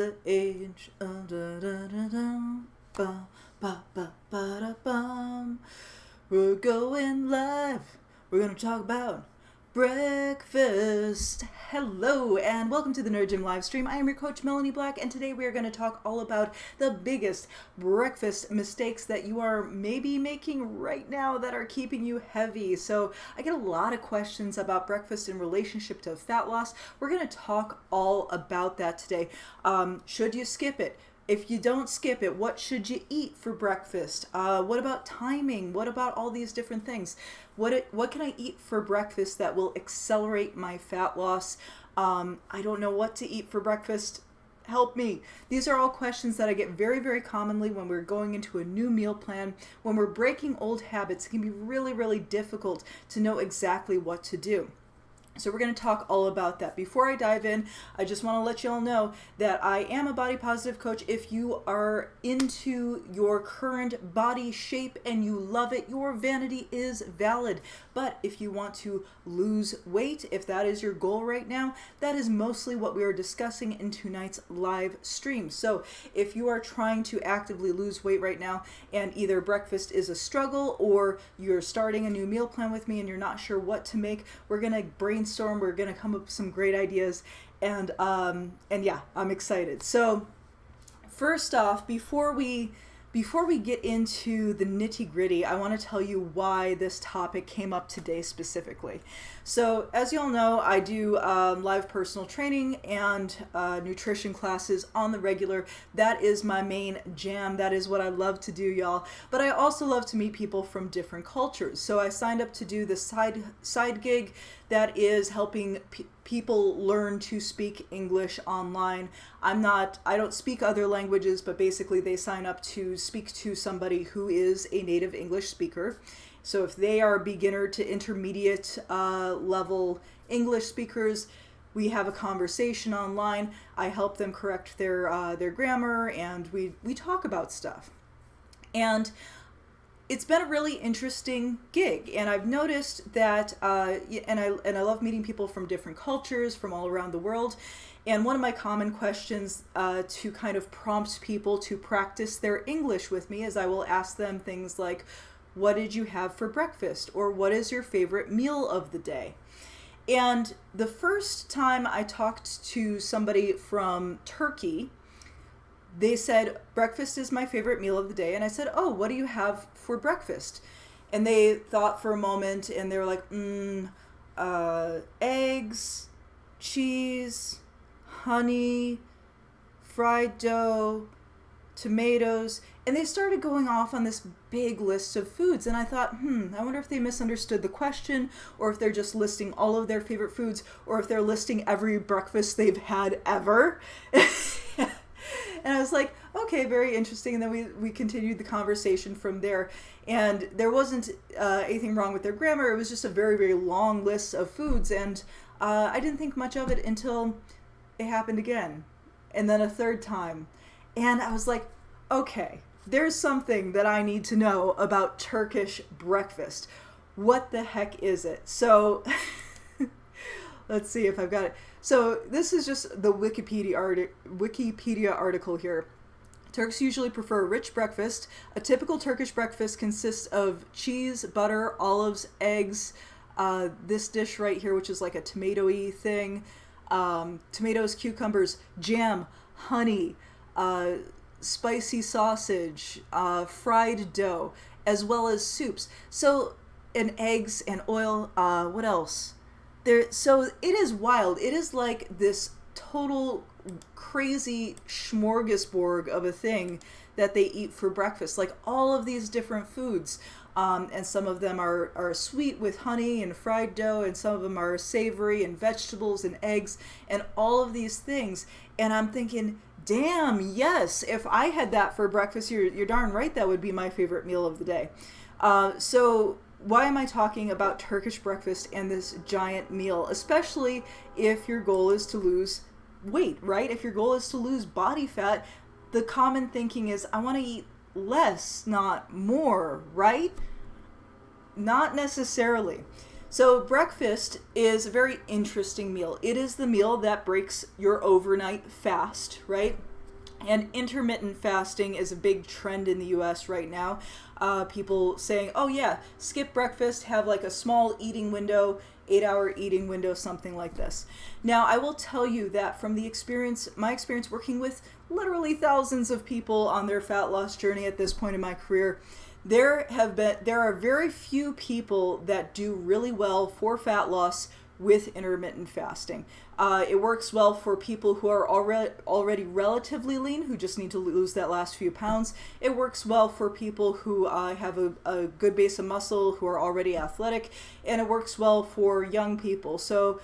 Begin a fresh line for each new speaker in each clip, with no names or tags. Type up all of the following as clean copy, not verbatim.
the age. Ba, ba, ba, ba, da, bum. We're going live. We're going to talk about breakfast. Hello and welcome to the Nerd Gym live stream. I am your coach Melanie Black, and today we are going to talk all about the biggest breakfast mistakes that you are maybe making right now that are keeping you heavy. So I get a lot of questions about breakfast in relationship to fat loss. We're going to talk all about that today. Should you skip it? If you don't skip it, what should you eat for breakfast? What about timing? What about all these different things? What can I eat for breakfast that will accelerate my fat loss? I don't know what to eat for breakfast. Help me. These are all questions that I get very, very commonly when we're going into a new meal plan. When we're breaking old habits, it can be really, really difficult to know exactly what to do. So we're going to talk all about that. Before I dive in, I just want to let you all know that I am a body positive coach. If you are into your current body shape and you love it, your vanity is valid. But if you want to lose weight, if that is your goal right now, that is mostly what we are discussing in tonight's live stream. So if you are trying to actively lose weight right now and either breakfast is a struggle or you're starting a new meal plan with me and you're not sure what to make, we're going to brainstorm. We're going to come up with some great ideas, and yeah, I'm excited. So first off, before we get into the nitty-gritty, I want to tell you why this topic came up today specifically. So as you all know, I do live personal training and nutrition classes on the regular. That is my main jam. That is what I love to do, y'all. But I also love to meet people from different cultures. So I signed up to do this side gig that is helping people learn to speak English online. I don't speak other languages, but basically they sign up to speak to somebody who is a native English speaker. So if they are beginner to intermediate level English speakers, we have a conversation online. I help them correct their grammar, and we talk about stuff. And it's been a really interesting gig, and I've noticed that, and I love meeting people from different cultures, from all around the world. And one of my common questions to kind of prompt people to practice their English with me is I will ask them things like, what did you have for breakfast? Or what is your favorite meal of the day? And the first time I talked to somebody from Turkey, they said, breakfast is my favorite meal of the day. And I said, oh, what do you have for breakfast? And they thought for a moment, and they were like, eggs, cheese, honey, fried dough, tomatoes. And they started going off on this big list of foods. And I thought, I wonder if they misunderstood the question, or if they're just listing all of their favorite foods, or if they're listing every breakfast they've had ever. And I was like, okay, very interesting. And then we continued the conversation from there. And there wasn't anything wrong with their grammar. It was just a very, very long list of foods. And I didn't think much of it until it happened again. And then a third time. And I was like, okay, there's something that I need to know about Turkish breakfast. What the heck is it? So let's see if I've got it. So this is just the Wikipedia article here. Turks usually prefer a rich breakfast. A typical Turkish breakfast consists of cheese, butter, olives, eggs. This dish right here, which is like a tomato-y thing. Tomatoes, cucumbers, jam, honey, spicy sausage, fried dough, as well as soups. So, and eggs and oil. What else? So it is wild. It is like this total crazy smorgasbord of a thing that they eat for breakfast. Like all of these different foods. And some of them are sweet with honey and fried dough, and some of them are savory and vegetables and eggs and all of these things. And I'm thinking, damn, yes, if I had that for breakfast, you're darn right that would be my favorite meal of the day. So why am I talking about Turkish breakfast and this giant meal, especially if your goal is to lose weight, right? If your goal is to lose body fat, the common thinking is, I want to eat less, not more, right? Not necessarily. So breakfast is a very interesting meal. It is the meal that breaks your overnight fast, right? And intermittent fasting is a big trend in the US right now. People saying, oh yeah, skip breakfast, have like a small eating window, 8-hour eating window, something like this. Now, I will tell you that from the experience, my experience working with literally thousands of people on their fat loss journey at this point in my career, there are very few people that do really well for fat loss with intermittent fasting. It works well for people who are already relatively lean, who just need to lose that last few pounds. It works well for people who have a good base of muscle, who are already athletic, and it works well for young people. So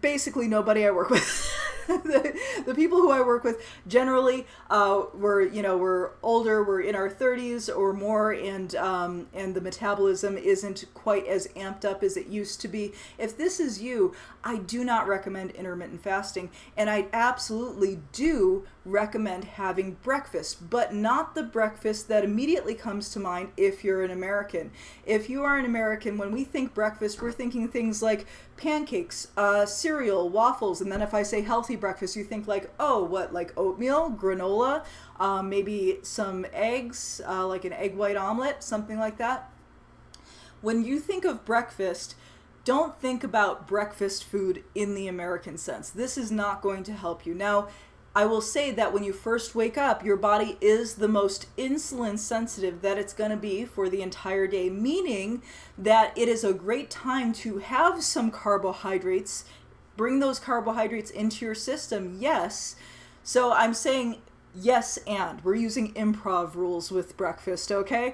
basically nobody I work with. The people who I work with generally we're older, we're in our 30s or more, and the metabolism isn't quite as amped up as it used to be. If this is you, I do not recommend intermittent fasting, and I absolutely do recommend having breakfast, but not the breakfast that immediately comes to mind if you're an American. If you are an American, when we think breakfast, we're thinking things like pancakes, cereal, waffles, and then if I say healthy breakfast, you think like, oh, what, like oatmeal, granola, maybe some eggs, like an egg white omelet, something like that. When you think of breakfast, don't think about breakfast food in the American sense. This is not going to help you. Now, I will say that when you first wake up, your body is the most insulin sensitive that it's going to be for the entire day, meaning that it is a great time to have some carbohydrates, bring those carbohydrates into your system, yes. So I'm saying yes, and we're using improv rules with breakfast, okay?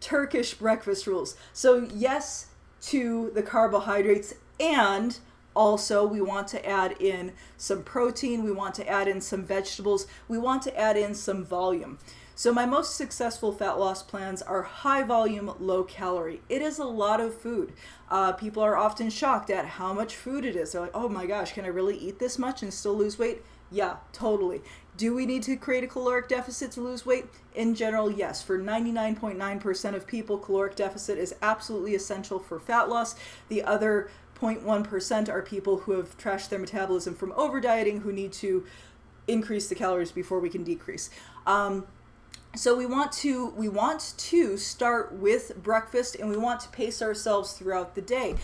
Turkish breakfast rules. So yes to the carbohydrates, and also we want to add in some protein, we want to add in some vegetables, we want to add in some volume. So my most successful fat loss plans are high volume, low calorie. It is a lot of food. People are often shocked at how much food it is. They're like, oh my gosh, can I really eat this much and still lose weight? Yeah, totally. Do we need to create a caloric deficit to lose weight? In general, yes. For 99.9% of people, caloric deficit is absolutely essential for fat loss. The other 0.1% are people who have trashed their metabolism from over dieting, who need to increase the calories before we can decrease. So we want to start with breakfast, and we want to pace ourselves throughout the day.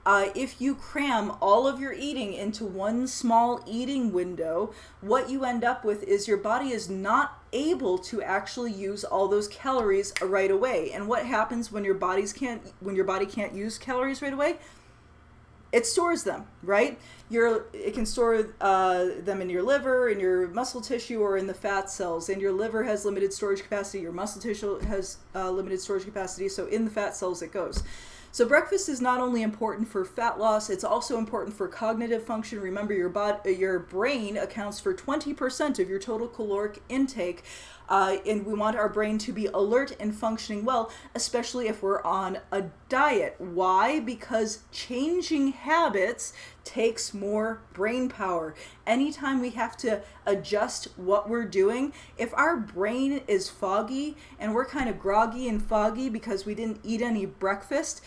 If you cram all of your eating into one small eating window, what you end up with is your body is not able to actually use all those calories right away. And what happens when your body can't use calories right away? It stores them, right? It can store them in your liver, in your muscle tissue, or in the fat cells. And your liver has limited storage capacity. Your muscle tissue has limited storage capacity. So in the fat cells it goes. So breakfast is not only important for fat loss, it's also important for cognitive function. Remember, your brain accounts for 20% of your total caloric intake, and we want our brain to be alert and functioning well, especially if we're on a diet. Why? Because changing habits takes more brain power. Anytime we have to adjust what we're doing, if our brain is foggy and we're kind of groggy and foggy because we didn't eat any breakfast,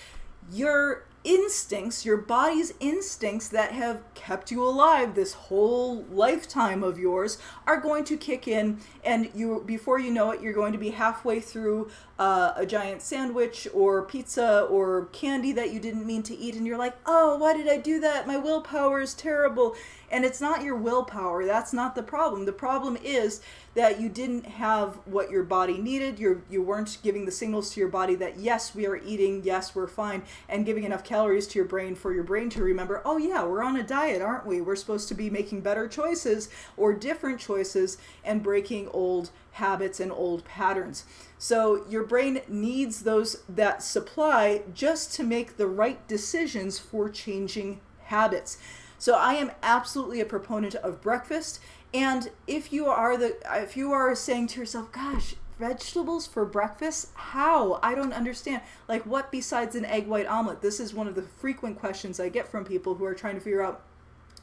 your instincts, your body's instincts that have kept you alive this whole lifetime of yours are going to kick in, and before you know it, you're going to be halfway through a giant sandwich or pizza or candy that you didn't mean to eat, and you're like, oh, why did I do that? My willpower is terrible. And it's not your willpower. That's not the problem. The problem is that you didn't have what your body needed. You weren't giving the signals to your body that, yes, we are eating, yes, we're fine, and giving enough calories to your brain for your brain to remember, oh yeah, we're on a diet, aren't we? We're supposed to be making better choices or different choices and breaking old habits and old patterns. So your brain needs that supply just to make the right decisions for changing habits. So I am absolutely a proponent of breakfast. And if you are saying to yourself, gosh, vegetables for breakfast? How? I don't understand. Like, what besides an egg white omelet? This is one of the frequent questions I get from people who are trying to figure out,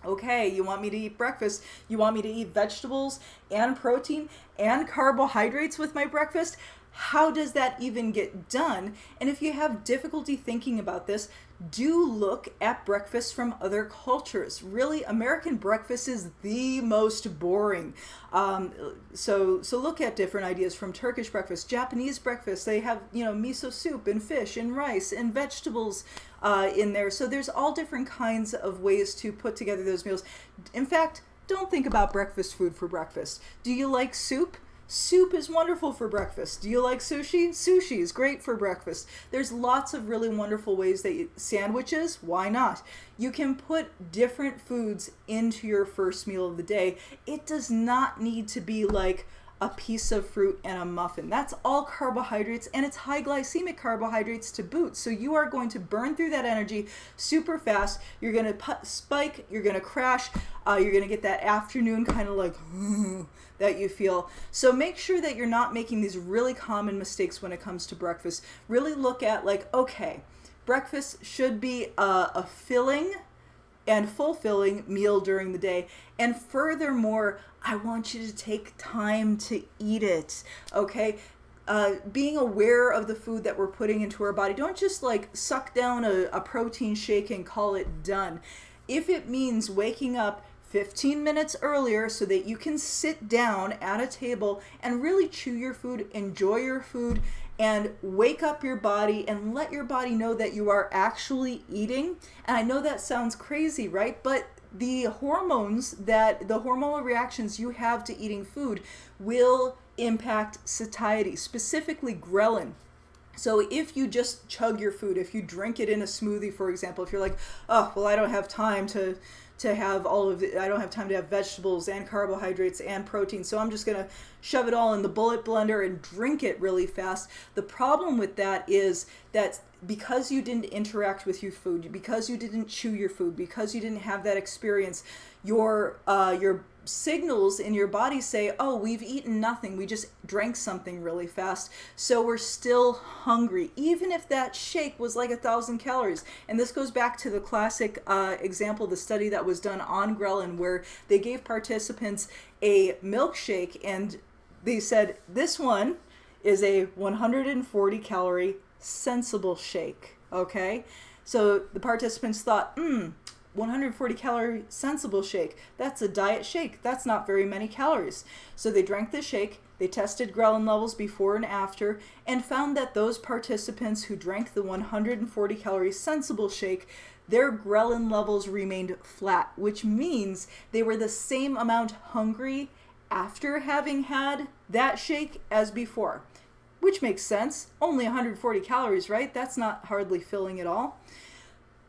okay, you want me to eat breakfast? You want me to eat vegetables and protein and carbohydrates with my breakfast? How does that even get done? And if you have difficulty thinking about this, do look at breakfast from other cultures. Really, American breakfast is the most boring. So look at different ideas from Turkish breakfast, Japanese breakfast. They have, miso soup and fish and rice and vegetables in there. So there's all different kinds of ways to put together those meals. In fact, don't think about breakfast food for breakfast. Do you like soup? Soup is wonderful for breakfast. Do you like sushi? Sushi is great for breakfast. There's lots of really wonderful ways that sandwiches, why not? You can put different foods into your first meal of the day. It does not need to be like a piece of fruit and a muffin. That's all carbohydrates, and it's high glycemic carbohydrates to boot. So you are going to burn through that energy super fast. You're going to spike, you're going to crash, you're going to get that afternoon kind of like that you feel. So make sure that you're not making these really common mistakes when it comes to breakfast. Really look at like, okay, breakfast should be a filling and fulfilling meal during the day. And furthermore, I want you to take time to eat it, okay? Being aware of the food that we're putting into our body. Don't just like suck down a protein shake and call it done. If it means waking up 15 minutes earlier so that you can sit down at a table and really chew your food, enjoy your food, and wake up your body and let your body know that you are actually eating. And I know that sounds crazy, right? But the hormonal reactions you have to eating food will impact satiety, specifically ghrelin. So if you just chug your food, if you drink it in a smoothie, for example, if you're like, oh, well, I don't have time to have I don't have time to have vegetables and carbohydrates and protein, so I'm just going to shove it all in the bullet blender and drink it really fast. The problem with that is that because you didn't interact with your food, because you didn't chew your food, because you didn't have that experience, your signals in your body say, oh, we've eaten nothing, we just drank something really fast, so we're still hungry, even if that shake was like 1,000 calories. And this goes back to the classic example, the study that was done on ghrelin, where they gave participants a milkshake and they said, this one is a 140 calorie sensible shake, okay? So the participants thought, 140 calorie sensible shake, that's a diet shake, that's not very many calories. So they drank the shake, they tested ghrelin levels before and after, and found that those participants who drank the 140 calorie sensible shake, their ghrelin levels remained flat, which means they were the same amount hungry after having had that shake as before. Which makes sense, only 140 calories, right? That's not hardly filling at all.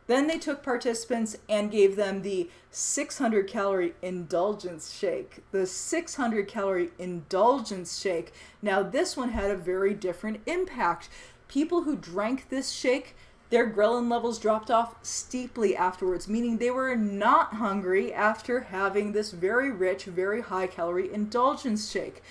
Then they took participants and gave them the 600 calorie indulgence shake. The 600 calorie indulgence shake. Now this one had a very different impact. People who drank this shake, their ghrelin levels dropped off steeply afterwards, meaning they were not hungry after having this very rich, very high calorie indulgence shake.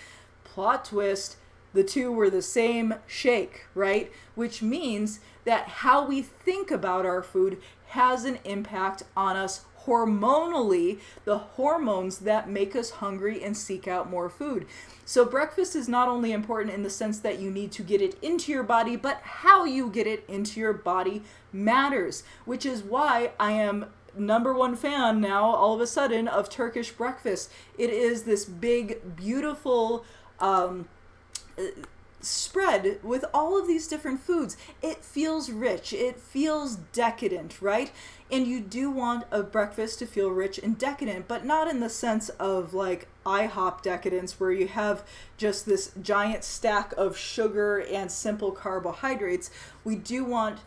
Plot twist, the two were the same shake, right? Which means that how we think about our food has an impact on us hormonally, the hormones that make us hungry and seek out more food. So breakfast is not only important in the sense that you need to get it into your body, but how you get it into your body matters, which is why I am #1 fan now, all of a sudden, of Turkish breakfast. It is this big, beautiful spread with all of these different foods. It feels rich, it feels decadent, right? And you do want a breakfast to feel rich and decadent, but not in the sense of like IHOP decadence where you have just this giant stack of sugar and simple carbohydrates. We do want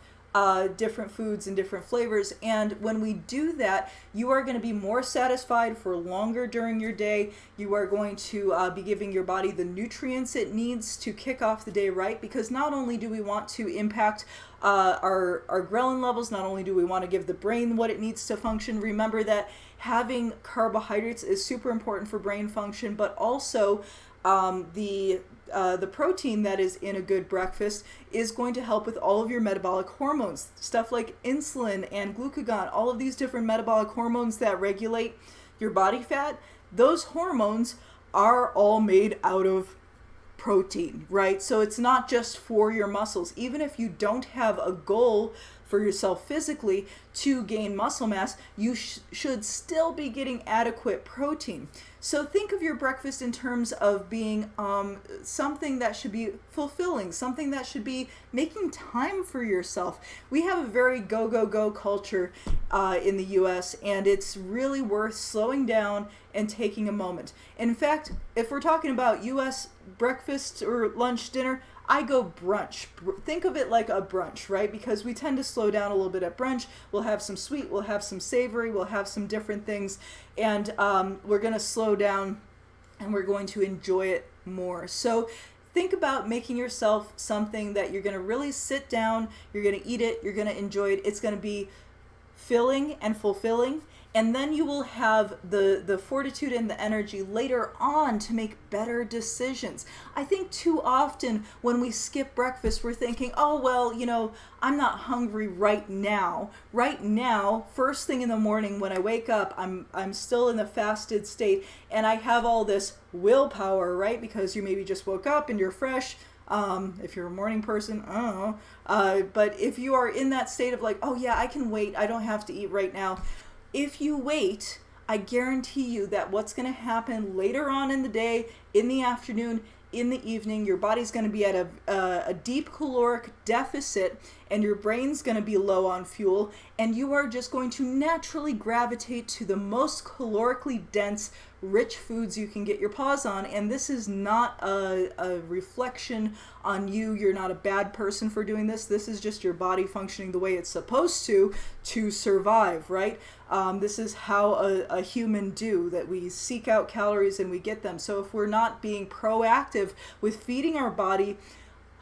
different foods and different flavors, and when we do that, you are going to be more satisfied for longer during your day. You are going to be giving your body the nutrients it needs to kick off the day right, because not only do we want to impact our ghrelin levels, not only do we want to give the brain what it needs to function. Remember that having carbohydrates is super important for brain function, but also the protein that is in a good breakfast is going to help with all of your metabolic hormones, stuff like insulin and glucagon, all of these different metabolic hormones that regulate your body fat. Those hormones are all made out of protein, right? So it's not just for your muscles. Even if you don't have a goal for yourself physically to gain muscle mass, you should still be getting adequate protein. So think of your breakfast in terms of being something that should be fulfilling, something that should be making time for yourself. We have a very go, go, go culture in the US, and it's really worth slowing down and taking a moment. In fact, if we're talking about US breakfast or lunch, dinner, I go brunch. Think of it like a brunch, right? Because we tend to slow down a little bit at brunch. We'll have some sweet, we'll have some savory, we'll have some different things, and we're going to slow down and we're going to enjoy it more. So think about making yourself something that you're going to really sit down, you're going to eat it, you're going to enjoy it. It's going to be filling and fulfilling. And then you will have the fortitude and the energy later on to make better decisions. I think too often when we skip breakfast, we're thinking, oh, well, I'm not hungry right now. Right now, first thing in the morning when I wake up, I'm still in the fasted state and I have all this willpower, right? Because you maybe just woke up and you're fresh. If you're a morning person, I don't know. But if you are in that state of like, oh yeah, I can wait, I don't have to eat right now. If you wait, I guarantee you that what's going to happen later on in the day, in the afternoon, in the evening, your body's going to be at a deep caloric deficit and your brain's going to be low on fuel, and you are just going to naturally gravitate to the most calorically dense, rich foods you can get your paws on. And this is not a reflection on you. You're not a bad person for doing this. This is just your body functioning the way it's supposed to survive, right? This is how a human do, that we seek out calories and we get them. So if we're not being proactive with feeding our body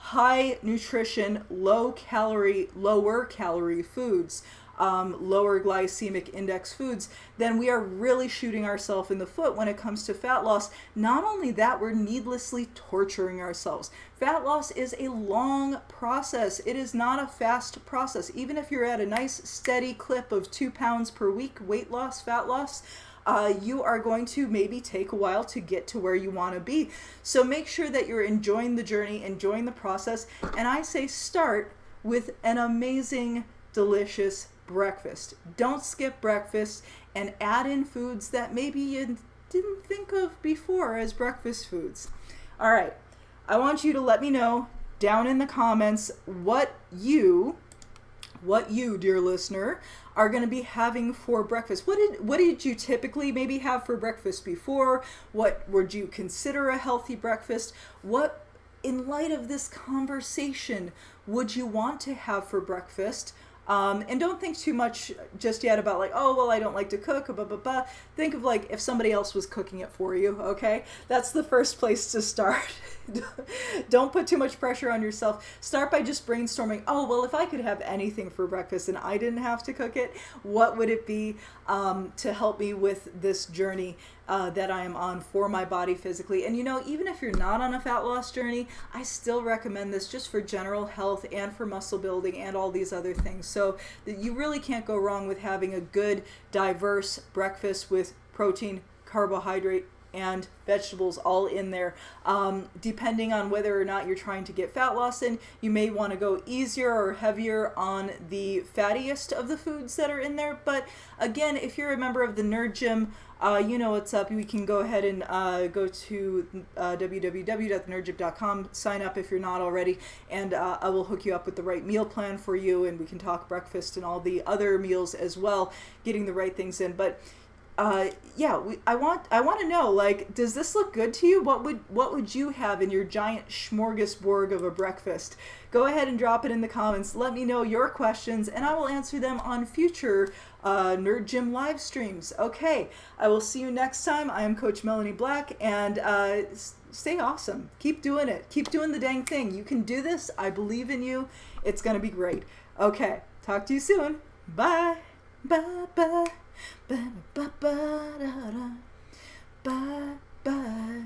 high nutrition, lower calorie foods, lower glycemic index foods, then we are really shooting ourselves in the foot when it comes to fat loss. Not only that, we're needlessly torturing ourselves. Fat loss is a long process. It is not a fast process. Even if you're at a nice steady clip of 2 pounds per week weight loss, fat loss, you are going to maybe take a while to get to where you want to be. So make sure that you're enjoying the journey, enjoying the process. And I say start with an amazing, delicious breakfast. Don't skip breakfast and add in foods that maybe you didn't think of before as breakfast foods. All right. I want you to let me know down in the comments what you, dear listener, are going to be having for breakfast. What did you typically maybe have for breakfast before? What would you consider a healthy breakfast? What, in light of this conversation, would you want to have for breakfast? And don't think too much just yet about like, oh, well, I don't like to cook, blah, blah, blah. Think of like if somebody else was cooking it for you, okay? That's the first place to start. Don't put too much pressure on yourself. Start by just brainstorming, oh, well, if I could have anything for breakfast and I didn't have to cook it, what would it be to help me with this journey that I am on for my body physically? And even if you're not on a fat loss journey, I still recommend this just for general health and for muscle building and all these other things. So that you really can't go wrong with having a good, diverse breakfast with protein, carbohydrate, and vegetables all in there. Depending on whether or not you're trying to get fat loss in, you may want to go easier or heavier on the fattiest of the foods that are in there. But again, if you're a member of the Nerd Gym, you know what's up. We can go ahead and go to www.thenerdgym.com, sign up if you're not already, and I will hook you up with the right meal plan for you, and we can talk breakfast and all the other meals as well, getting the right things in. But I want to know, like, does this look good to you? What would you have in your giant smorgasbord of a breakfast? Go ahead and drop it in the comments. Let me know your questions, and I will answer them on future Nerd Gym live streams. Okay, I will see you next time. I am Coach Melanie Black, and stay awesome. Keep doing it. Keep doing the dang thing. You can do this. I believe in you. It's gonna be great. Okay, talk to you soon. Bye. Bye. Bye. Bye. Bye. Bye. Bye. Bye.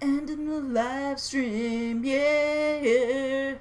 End in the live stream. Yeah.